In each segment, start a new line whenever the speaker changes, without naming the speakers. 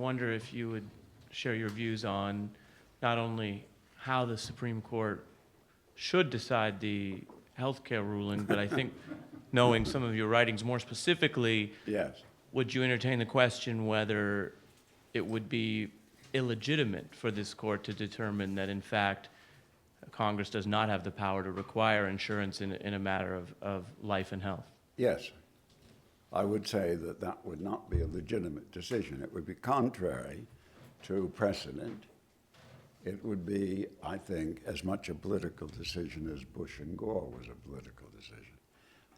wonder if you would share your views on not only how the Supreme Court should decide the healthcare ruling, but I think knowing some of your writings more specifically,
Yes.
would you entertain the question whether it would be illegitimate for this court to determine that, in fact, Congress does not have the power to require insurance in a matter of life and health?
Yes. I would say that that would not be a legitimate decision. It would be contrary to precedent. It would be, I think, as much a political decision as Bush and Gore was a political decision.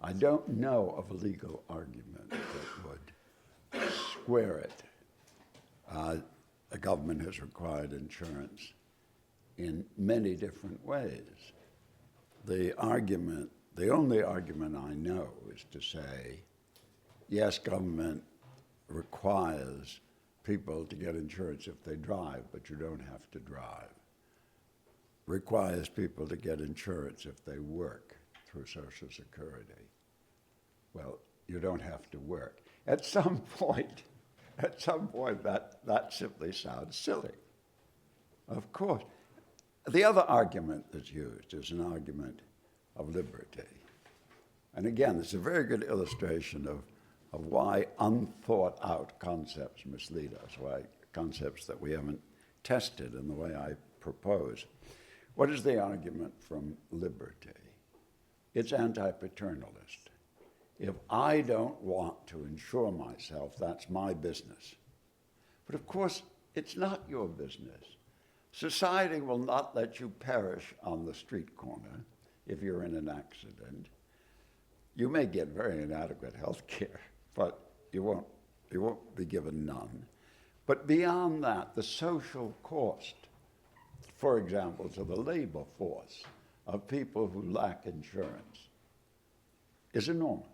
I don't know of a legal argument that would square it. The government has required insurance in many different ways. The only argument I know is to say, yes, government requires people to get insurance if they drive, but you don't have to drive. Requires people to get insurance if they work through Social Security. Well, you don't have to work. At some point, that simply sounds silly. Of course. The other argument that's used is an argument of liberty. And again, it's a very good illustration of why unthought out concepts mislead us, why concepts that we haven't tested in the way I propose. What is the argument from liberty? It's anti-paternalist. If I don't want to insure myself, that's my business. But of course, it's not your business. Society will not let you perish on the street corner if you're in an accident. You may get very inadequate health care, but you won't be given none. But beyond that, the social cost, for example, to the labor force of people who lack insurance is enormous.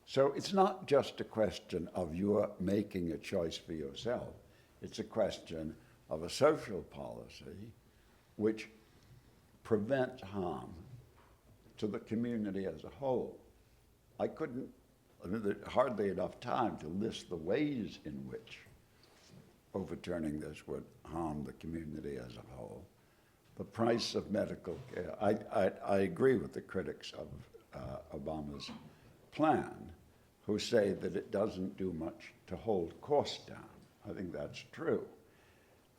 So it's not just a question of your making a choice for yourself. It's a question of a social policy which prevents harm to the community as a whole. There's hardly enough time to list the ways in which overturning this would harm the community as a whole. The price of medical care. I agree with the critics of Obama's plan who say that it doesn't do much to hold costs down. I think that's true.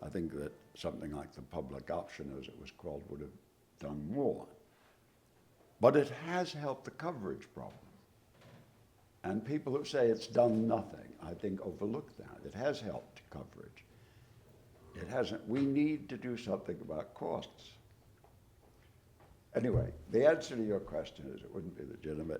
I think that something like the public option, as it was called, would have done more. But it has helped the coverage problem. And people who say it's done nothing, I think, overlook that. It has helped coverage. It hasn't. We need to do something about costs. Anyway, the answer to your question is it wouldn't be legitimate.